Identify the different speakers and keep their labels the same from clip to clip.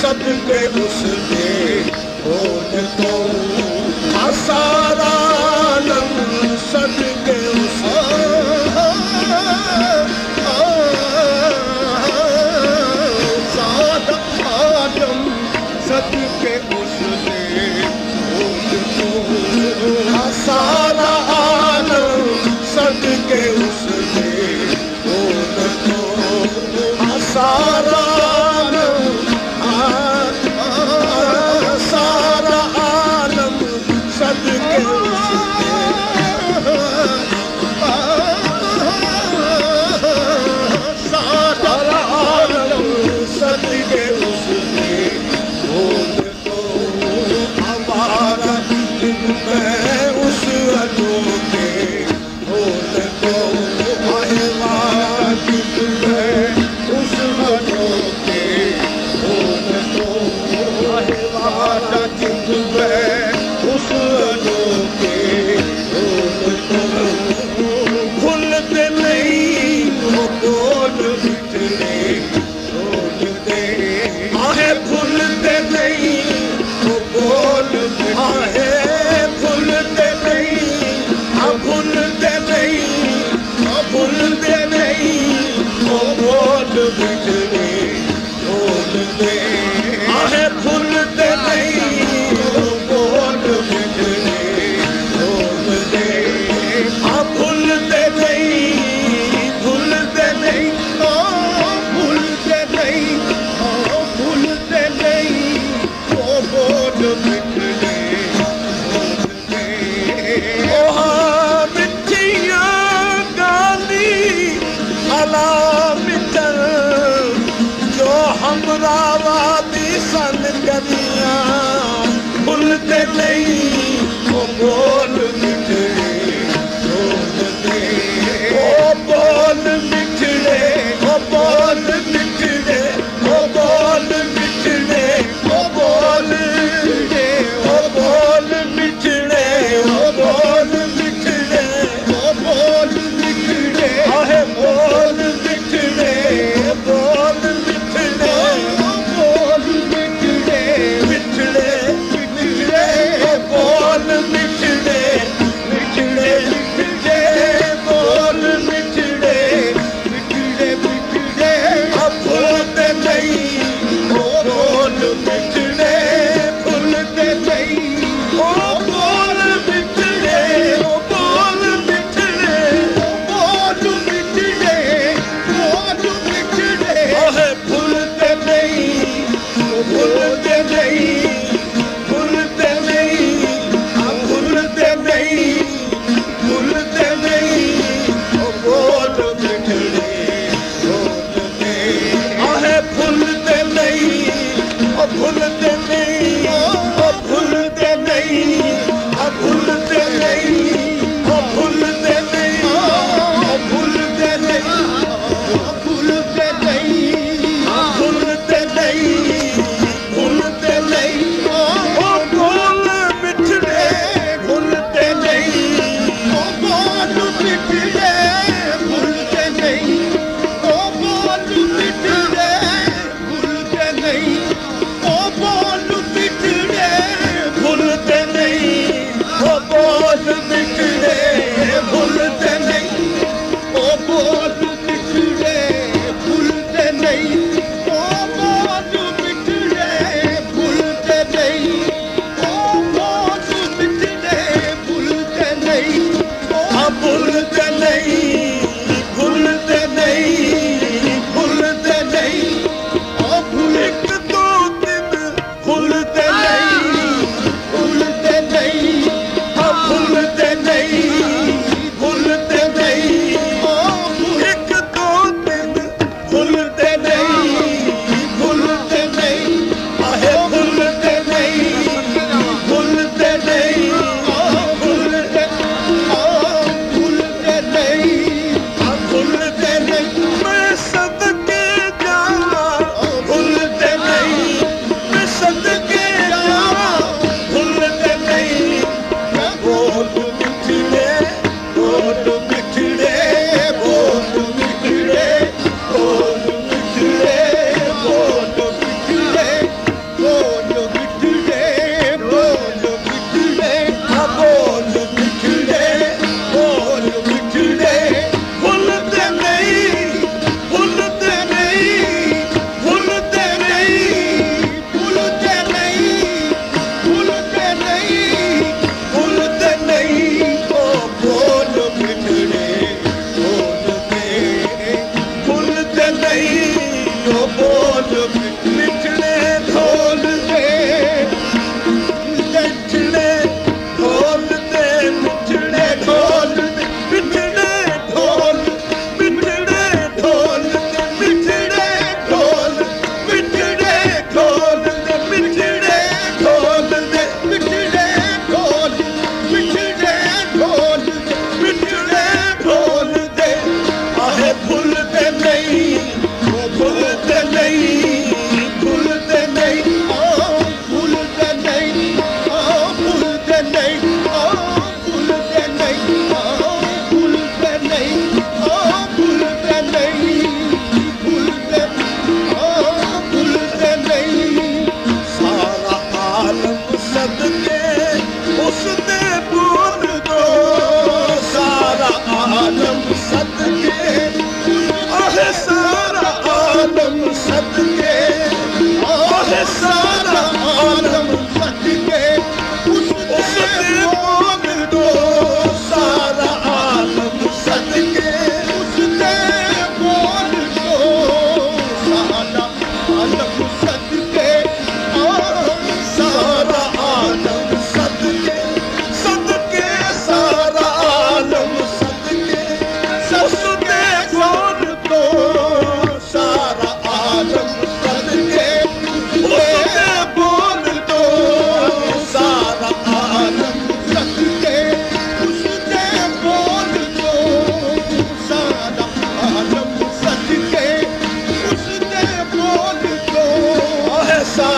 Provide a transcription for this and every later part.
Speaker 1: सदके उसके बोल तो सारा आलम सदके उसके सारा आलम सदके उसके बोल तो सारा आलम सदके उसके बोल तो सारा सारा आलम सदके उसके सारा आलम सदके उसके बोल तो हमारा दिल में उस अनोखे बोल तो हमारा दिल में उस अनोखे बोल तो हमारा दिल में उस अनोखे बोल तो भूलते नहीं वो बोल बिछड़े बोलते आहे भूलते नहीं वो बोल आहे भूलते नहीं भूलते नहीं भूलते नहीं वो बोल बिछड़े बोलते आहे भूलते नहीं वो बोल बिछड़े बोलते भूलते नहीं भूलते नहीं भूलते नहीं भूलते नहीं वो बोल बिछड़े बोलते मिठियाँ गाली अला मिटर जो हमरा वादी सन करियाँ भूलते नहीं वो बोल बिछड़े बोलते ओ बोल बिछड़े ओ बोल बिछड़े ओ बोल बिछड़े ओ बोल बिछड़े ओ बोल बिछड़े ओ बोल बिछड़े आहे बोल बिछड़े बोल बिछड़े बोल बिछड़े बिछड़े बिछड़े बोल बिछड़े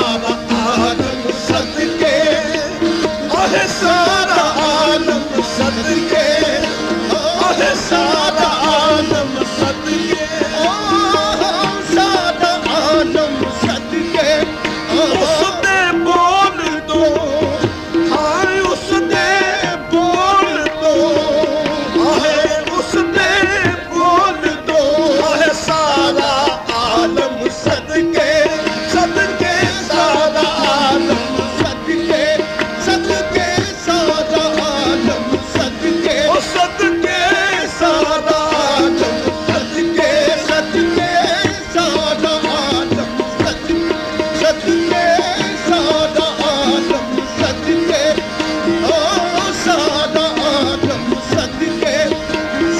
Speaker 1: सारा आलम सदके, आहे सारा आलम सदके, आहे सारा आलम सदके, सारा आलम सदके। उसने बोल दो, हाय उसने बोल दो, आहे उसने बोल दो, आहे सारा आलम सदके, सदके सारा आलम सदके, सदके सारा आलम सदके, ओ सदके सारा आलम सदके, सदके सारा आलम सदके, सदके सारा आलम सदके, ओ सारा आलम सदके,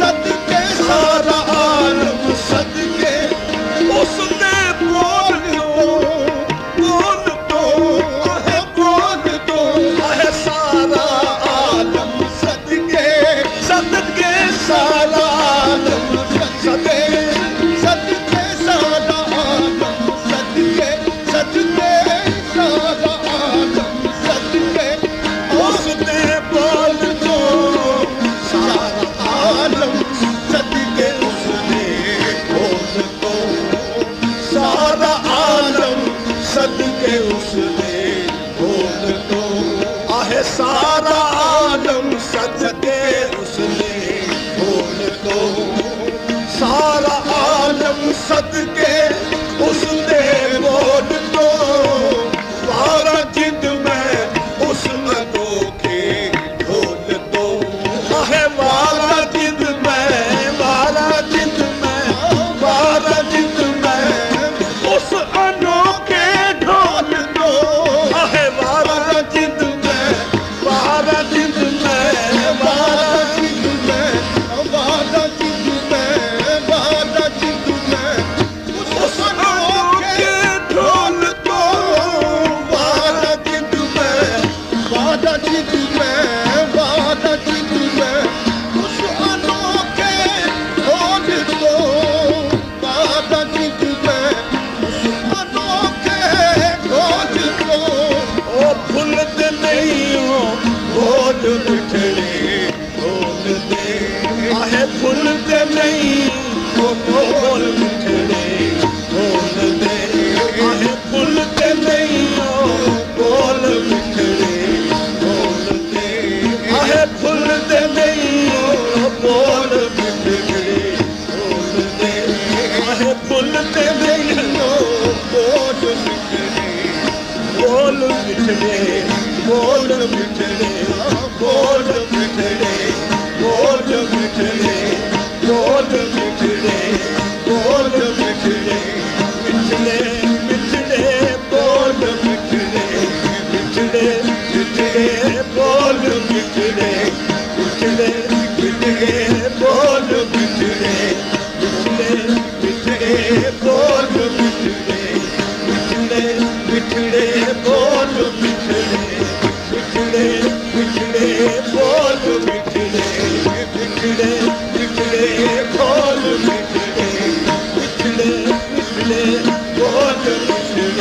Speaker 1: सदके सारा आलम सदके। उसने बोल दो, बोल दो, आहे बोल दो, आहे सारा आलम सदके, सदके सारा आलम सदके, सदके सारा आलम सदके, सदके सारा आलम सदके। उसने बोल दो, सारा आलम सदके, उसने बोल दो, सारा आलम सदके, उसने बोल दो, आहे सारा आलम सदके, उसने बोल दो, सारा आलम सदके, उसने बोल दो। वारा जिंद में उसने धोखे ढोल दो, आहे वारा जिंद में, वारा जिंद में, वारा जिंद में उस अनोखे ढोल दो, आहे वारा जिंद में, वारा जिंद में, वारा जिंद में, वारा जिंद में, वारा जिंद में उस अनोखे ढोल दो, वारा जिंद में, वारा जिंद में, वारा जिंद में उस अनोखे ढोल दो, वारा जिंद में उस अनोखे ढोल दो। ओ भूलते नहीं हो बोल बिछड़े बोल दे, आहे भूलते नहीं हो बोल बिछड़े बोल दे, आहे भूलते नहीं हो बोल बिछड़े बोल दे, आहे भूलते नहीं हो बोल बिछड़े बोल दे, आहे भूलते नहीं हो बोल बिछड़े, बोल बिछड़े, बोल बिछड़े, बोल बिछड़े, बोल बिछड़े, बोल बिछड़े, बोल बिछड़े, बिछड़े बिछड़े बोल बिछड़े, बिछड़े बिछड़े बोल बिछड़े, बिछड़े बिछड़े बोल बिछड़े, बिछड़े बिछड़े बोल बिछड़े, बिछड़े बिछड़े बोल बिछड़े, बिछड़े बिछड़े बोल बिछड़े, बिछड़े बिछड़े बोल बिछड़े, बिछड़े बिछड़े बोल बिछड़े,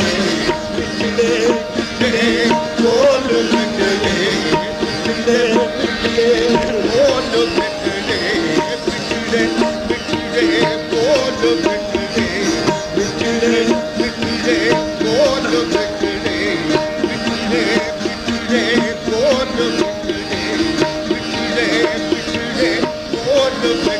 Speaker 1: बिछड़े बिछड़े बोल बिछड़े, बिछड़े बिछड़े बोल बिछड़े, बिछड़े बिछड़े बोल बिछड़े, बिछड़े बिछड़े बोल बिछड़े, बिछड़े बिछड़े बोल बिछड़े, बिछड़े बिछड़े बोल बिछड़े।